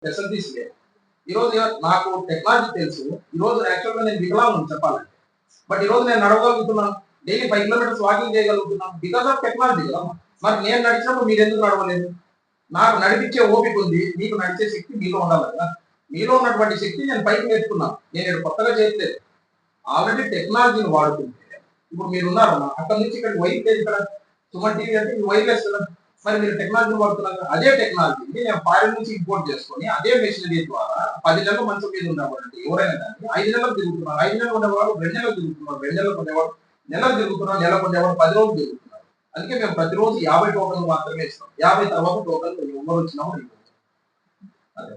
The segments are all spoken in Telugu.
ఫెసిలిటీస్ లేవు. ఈరోజు నాకు టెక్నాలజీ తెలుసు. ఈరోజు యాక్చువల్‌గా నేను వికలాంగుడిని చెప్పాలంటే. బట్ ఈరోజు నేను నడవగలుగుతున్నాను. డైలీ 5 కిలోమీటర్స్ వాకింగ్ చేయగలుగుతున్నాను. బికాస్ ఆఫ్ టెక్నాలజీ కదా! మరి నేను నడిచినప్పుడు మీరెందుకు నడవలేదు? నాకు నడిపించే ఓపిక ఉంది. మీకు నడిచే శక్తి మీలో ఉండాలి కదా! మీలో ఉన్నటువంటి శక్తి నేను పైకి నేర్చుకున్నాను. నేను ఇక్కడ కొత్తగా చేయట్లేదు. ఆల్రెడీ టెక్నాలజీని వాడుతుంటే ఇప్పుడు మీరున్నారమ్మా. అక్కడి నుంచి ఇక్కడికి వైర్ లేదు ఇక్కడ. సుమన్ టీవీ అంటే ఇది వైర్‌లెస్ కదా! మరి మీరు టెక్నాలజీని వాడుతున్నారు కదా! అదే టెక్నాలజీని నేను ఫారిన్ నుంచి ఇంపోర్ట్ చేసుకొని అదే మెషినరీ ద్వారా 10 నెలలు మంచం మీద ఉండేవాడండి ఎవరైనా కానీ 5 నెలలు తిరుగుతున్నారు. 5 నెలలు ఉండేవాడు 2 నెలలు తిరుగుతున్నారు. 2 నెలలు ఉండేవాడు నెలలు తిరుగుతున్నారు. నెలకు ఉండేవాడు 10 రోజులు తిరుగుతున్నారు. అందుకే మేము ప్రతిరోజు 50 టోకన్లు మాత్రమే ఇస్తాం. 50 తర్వాత టోకన్లు ఎవరు వచ్చినా కూడా ఇవ్వం. అదే.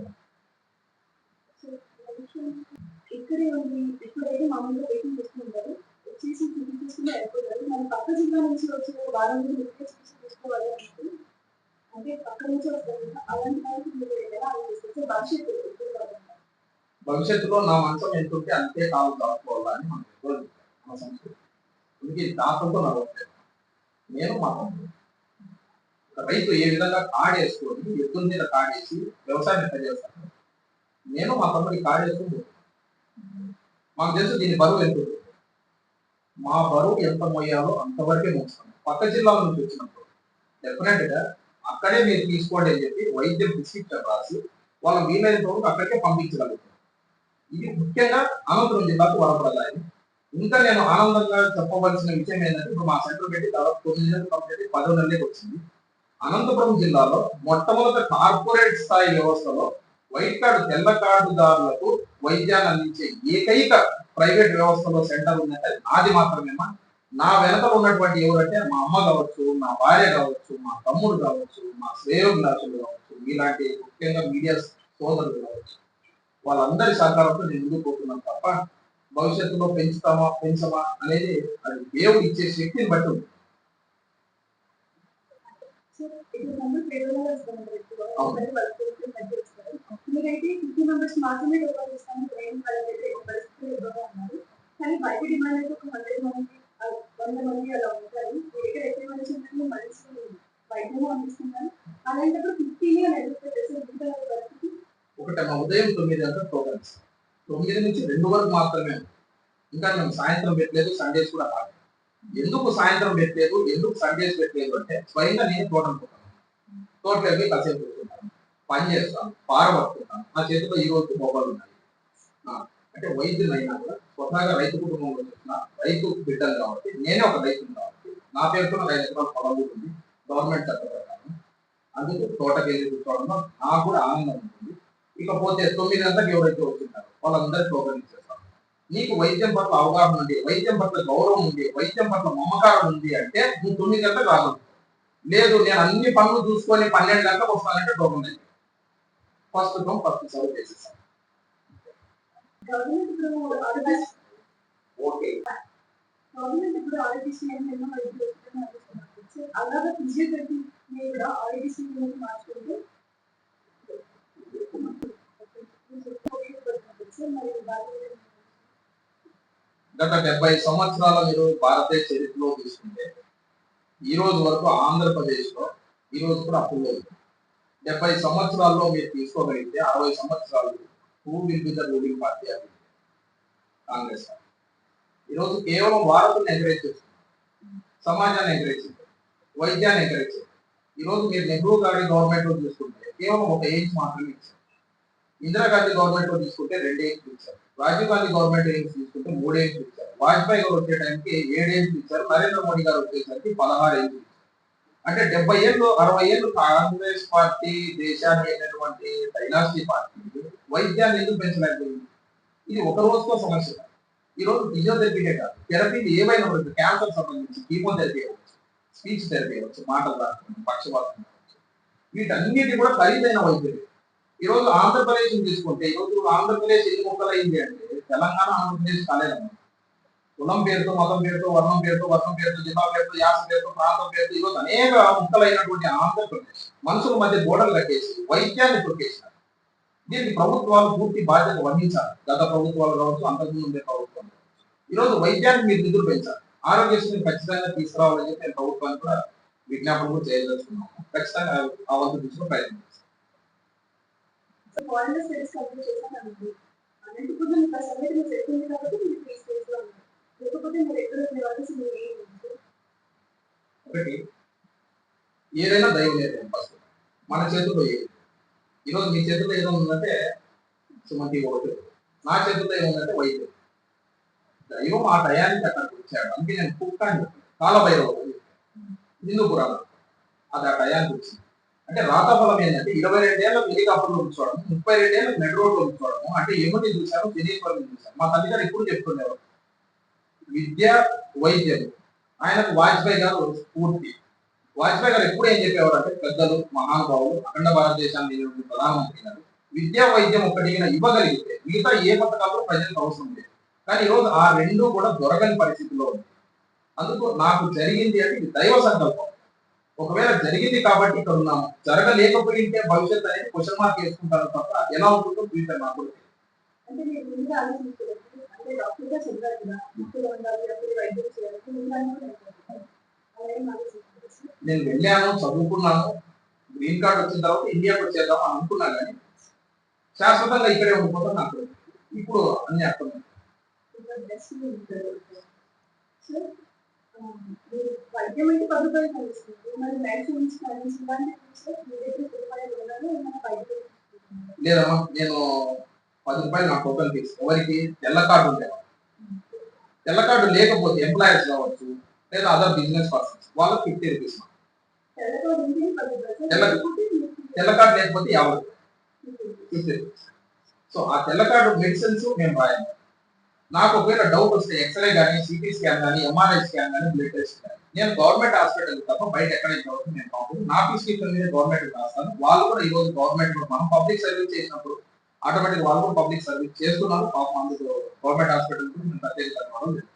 ఇక్కడే ఉంది. ఇక్కడైతే మామూలుగా వెయిటింగ్ చేస్తుంటారు. వచ్చేసి చూపించుకుని వెళ్ళిపోతారు. మన పక్క జిల్లా నుంచి వచ్చిన వాళ్ళందరూ ఇక్కడే చూసి తీసుకోవాలి అంటే అంటే పక్క నుంచి వస్తారు కదా! అలాంటి వాళ్ళకి మీరు ఎలా ఆలోచిస్తారు? భవిష్యత్తులో నా మంచం ఎంతుంటే అంతే కాలు దాచుకోవాలని మన పెద్దోళ్ళు చెప్పారు. మన సంస్కృతి. అందుకే దాసంతో నడవట్లేదు. నేను మా తమ్ముడు. ఒక రైతు ఏ విధంగా కాడేసుకొని ఎద్దుల మీద కాడేసి వ్యవసాయం ఎట్లా చేస్తాను. నేను మా తమ్ముడి కాడేసుకుని మాకు తెలుసు దీని బరువు ఎంత ఉంటుంది. మా బరువు ఎంత మోయాలో అంతవరకే మోస్తాం. పక్క జిల్లాల నుంచి వచ్చినప్పుడు డెఫినెట్ గా అక్కడే మీరు తీసుకోండి అని చెప్పి వైద్యం ప్రిస్క్రిప్షన్ రాసి వాళ్ళ వీలైనంత వరకు అక్కడికే పంపించగలుగుతాం. ఇది ముఖ్యంగా అనంతపురం జిల్లాకు వరప్రదాయం. ఇంకా నేను ఆనందంగా చెప్పవలసిన విషయం ఏంటంటే ఇప్పుడు మా సెంటర్ పెట్టి దాదాపు 9 నెలలు కంప్లీట్ 10 నెలలకి వచ్చింది. అనంతపురం జిల్లాలో మొట్టమొదట కార్పొరేట్ స్థాయి వ్యవస్థలో వైట్ కార్డు తెల్ల కార్డుదారులకు వైద్యాన్ని అందించే ఏకైక ప్రైవేట్ వ్యవస్థలో సెంటర్ ఉందంటే అది నాది మాత్రమేమా. నా వెనక ఉన్నటువంటి ఎవరంటే మా అమ్మ కావచ్చు, నా భార్య కావచ్చు, మా తమ్ముడు కావచ్చు, మా శ్రేయోభిలాషులు కావచ్చు, ఇలాంటి ముఖ్యంగా మీడియా సోదరులు కావచ్చు, వాళ్ళందరి సహకారంతో నేను ముందుకు పోతున్నాను తప్ప భవిష్యత్తులో పెంచుతామా పెంచమా అనేది అది దేవుడు ఇచ్చే శక్తిని బట్టి ఉంది. మీరైతే 50 మెంబర్స్ మాత్రమే డెవలప్ చేస్తాను కానీ బయట డిమాండ్ అయితే ఒక 100 మంది 100 మంది అలా ఉంటారు. దగ్గర ఎక్కువ మంది ఉంటుంది మనిషి బయటనే పంపిస్తున్నారు. అలాంటప్పుడు 50 అని అడిగితే ఒకటి మా ఉదయం 9 గంటలకు ప్రోగ్రామ్స్ 9 నుంచి 2 వరకు మాత్రమే. ఇంకా మేము సాయంత్రం పెట్టలేదు, సండేస్ కూడా కాదు. ఎందుకు సాయంత్రం పెట్టలేదు, ఎందుకు సండేస్ పెట్టలేదు అంటే స్వయంగా నేను తోటను పోతాను. తోటలోకి కాసేపు కూర్చుంటాను, పని చేస్తాను, పార పట్టుకుంటాను. నా చేతిలో ఈ రోజు మొబైల్ ఉన్నాయి. అంటే వైద్యులు అయినా కూడా స్వతహాగా రైతు కుటుంబంలో వచ్చిన రైతు బిడ్డలు కాబట్టి నేనే ఒక రైతుని కాబట్టి నా పేరుతో 5 ఎకరాల పొలం ఉంటుంది గవర్నమెంట్ చట్ట ప్రకారం. అందుకు తోటకి వెళ్ళి కూర్చోవడంలో నాకు కూడా ఆనందం ఉంటుంది. ఇకపోతే 9 గంటలకు ఎవరైతే వచ్చింటారో వాళ్ళందరికీ ప్రోగ్రామ్ ఇచ్చేస్తాను. నీకు వైద్యం పట్ల అవగాహన ఉంది, వైద్యం పట్ల గౌరవం ఉంది, వైద్యం పట్ల మమకారం ఉంది అంటే నువ్వు 9 గంటలకు రాగలవు. లేదు నేను అన్ని పనులు చూసుకొని 12 గంటలకు వస్తానంటే ప్రోగ్రామ్ లేదు. ఫస్ట్ సర్వ్ చేసేస్తాను. ఓకే గవర్నమెంట్ ఇప్పుడు ఆరోగ్యశ్రీ అలాగే ఫిజియోథెరపీ కూడా ఆరోగ్యశ్రీ మార్చుకుంటే గత 70 సంవత్సరాల మీరు భారతదేశ చరిత్రలో తీసుకుంటే ఈ రోజు వరకు ఆంధ్రప్రదేశ్ లో ఈ రోజు కూడా అప్పుల్లో 70 సంవత్సరాల్లో మీరు తీసుకోగలిగితే 60 సంవత్సరాలు who will be the ruling party అది కాంగ్రెస్. ఈరోజు కేవలం భారత్ని ఎంకరేజ్ చేస్తుంది, సమాజాన్ని ఎంకరేజ్ చేస్తుంది, వైద్యాన్ని ఎంకరేజ్ చేస్తుంది. ఈరోజు మీరు నెహ్రూ గారి గవర్నమెంట్ లో తీసుకుంటే కేవలం ఒక ఎయిమ్స్ మాత్రమే ఇచ్చారు. ఇందిరాగాంధీ గవర్నమెంట్ లో తీసుకుంటే 2 ఎయిమ్స్ ఇచ్చారు. రాజీవ్ గాంధీ గవర్నమెంట్ ఎయిమ్స్ తీసుకుంటే 3 ఎయిమ్స్ ఇచ్చారు. వాజ్పేయి గారు వచ్చే టైంకి 7 ఎయిమ్స్ ఇచ్చారు. నరేంద్ర మోడీ గారు వచ్చేసరికి 16 ఎయిమ్స్ ఇచ్చారు. అంటే 70 ఏళ్ళు 60 ఏళ్ళు కాంగ్రెస్ పార్టీ దేశాన్ని అయినటువంటి డైనాసిటీ పార్టీ వైద్యాన్ని ఎందుకు పెంచలేకపోయింది? ఇది ఒక రోజుతో సమస్య. ఈ రోజు ఫిజియోథెరపీకే కాదు, థెరపీలు ఏవైనా క్యాన్సర్ సంబంధించి కీమోథెరపీ అవ్వచ్చు, స్పీచ్ థెరపీ అవ్వచ్చు, మాటలు రాకుండా పక్షవాతం అవ్వచ్చు, వీటన్నిటి కూడా ఖరీదైన వైద్యులు. ఈ రోజు ఆంధ్రప్రదేశ్ తీసుకుంటే ఈ రోజు ఆంధ్రప్రదేశ్ ఎన్ని ముక్కలైంది అంటే తెలంగాణ ఆంధ్రప్రదేశ్ కాలేదన్నమాట. కులం పేరుతో, మతం పేరుతో, వర్ణం పేరుతో, వర్ణం పేరుతో, జిల్లా పేరుతో, యాస పేరుతో, ప్రాంతం పేరుతో ఈరోజు అనేక ముక్కలైనటువంటి ఆంధ్రప్రదేశ్ మనుషుల మధ్య గోడలు కట్టేసి వైద్యాన్ని తొక్కేసినారు. దీనికి ప్రభుత్వాలు పూర్తి బాధ్యత వహించాలి. గత ప్రభుత్వాలు కావచ్చు, అంతకుముందు ఉండే ప్రభుత్వాలు. ఈరోజు వైద్యానికి మీరు నిధులు పెంచాలి. ఆరోగ్యశ్రీని ఖచ్చితంగా తీసుకురావాలని చెప్పి నేను ప్రభుత్వాన్ని కూడా విజ్ఞాపన కూడా చేయదలుచుకున్నాము. ఖచ్చితంగా ఆ వంతు దిశలో ప్రయత్నం ఫారెన్ స్టడీస్ కంప్లీట్ చేశాను అనుకో, అనంతపురంలో మీకు ఆ సంగతి మీకు చెప్పింది కాబట్టి మీరు 3 స్టేట్స్‌లో ఉన్నారు. లేకపోతే మీరు ఎక్కడ ఉండేవాళ్ళు అసలు మీరు ఏం తెలుసు? ఒకటి ఏదైనా దైవం నిర్ణయం ఫస్ట్. మన చేతుల్లో ఏది ఈరోజు మీ చేతుల్లో ఏదో ఉందంటే సుమంతి ఒకటి, నా చేతుల్లో ఏముందంటే వైద్యం. దైవం ఆ టయానికి అక్కడికి వచ్చాడు. అందుకే నేను కుక్క అని చెప్పాను. కాలభైరవుడు అని చెప్పాను. హిందూ పురాణం అది ఆ టయానికి వచ్చింది. అంటే రాతఫలం ఏంటంటే 22 ఏళ్ళ హెలికాప్టర్లో కూర్చోవడం, 32 ఏళ్ళ మెడ్ రోడ్లో కూర్చోవడం, అంటే యముని చూశాను, శనీశ్వరుని చూశాను. మా తల్లి గారు ఎప్పుడు చెప్తుండేవారు విద్య, వైద్యం. ఆయనకు వాజ్పేయి గారు స్ఫూర్తి. వాజ్పేయి గారు ఎప్పుడు ఏం చెప్పేవారు అంటే పెద్దలు, మహానుభావులు, అఖండ భారతదేశాన్ని నిలబెట్టిన ప్రధానమంత్రి గారు విద్యా వైద్యం ఒకటి ఇవ్వగలిగితే మిగతా ఏ పథకాలు ప్రజలకు అవసరం లేదు. కానీ ఈరోజు ఆ రెండు కూడా దొరకని పరిస్థితిలో ఉంది. అందుకు నాకు జరిగింది అంటే ఇది దైవ సంకల్పం. ఒకవేళ జరిగింది కాబట్టి ఇక్కడ ఉన్నాము. జరగలేకపోయింటే భవిష్యత్ అనేది క్వశ్చన్ మార్క్ వేసుకుంటారు తప్ప ఎలా ఉంటుందో ఫ్యూచర్ నాకు తెలియదు. అంటే మీరు ముందుగా ఆలోచించలేదు. అంటే డాక్టర్‌గా చదివారు కదా! ఇక్కడ ఉండాలి, అక్కడ వైద్యం చేయాలి. ముందు అనుకోలేదు. అలా ఏం ఆలోచించలేదు. నేను వెళ్ళాను, చదువుకున్నాను, గ్రీన్ కార్డ్ వచ్చిన తర్వాత ఇండియాకి వచ్చేద్దాం అని అనుకున్నా కానీ శాశ్వతంగా ఇక్కడే ఉండిపోతాం నాకు తెలియదు. ఇప్పుడు అన్ని అర్థమైంది. ఇంకా డెస్టినీ ఉంటుంది. సో, మీరు వైద్యం అంటే 10 రూపాయలు కలుస్తుంది. మరి లైఫ్ ఇన్సూరెన్స్ కానీ ఇలాంటి చూస్తే మీ దగ్గర రూపాయలు ఉండాలి, ఏమైనా వైద్యం తీసుకుంటున్నారా? లేదమ్మా నేను ₹10 నా టోటల్ ఫీజు. ఎవరికి తెల్ల కార్డు ఉంటే తెల్ల కార్డు లేకపోతే ఎంప్లాయర్స్ కావచ్చు లేదా అదర్ బిజినెస్ పర్సన్స్ వాళ్ళకి ₹50. తెల్లతో ఉంటే 10 రూపాయలు. తెల్ల తెల్ల కార్డు లేకపోతే 50. 50. సో ఆ తెల్ల కార్డు మెడిసిన్స్ మేము రాయాలి. నాకు ఒకవేళ డౌట్ వస్తే ఎక్స్రే కానీ, సిటీ స్కాన్ కానీ, ఎంఆర్ఐ స్కాన్ కానీ, బ్లడ్ టెస్ట్ కానీ నేను గవర్నమెంట్ హాస్పిటల్ తప్ప బయట ఎక్కడైతే అవుతుంది నేను పంపు నా ప్రిస్క్రిప్షన్ మీద గవర్నమెంట్ రాస్తాను. వాళ్ళు కూడా ఈ రోజు గవర్నమెంట్ మనం పబ్లిక్ సర్వీస్ చేసినప్పుడు ఆటోమేటిక్ వాళ్ళు కూడా పబ్లిక్ సర్వీస్ చేస్తున్నారు. పాపం అందుకు గవర్నమెంట్ హాస్పిటల్ నేను ప్రత్యేక ధన్యవాదాలు చెప్తాను.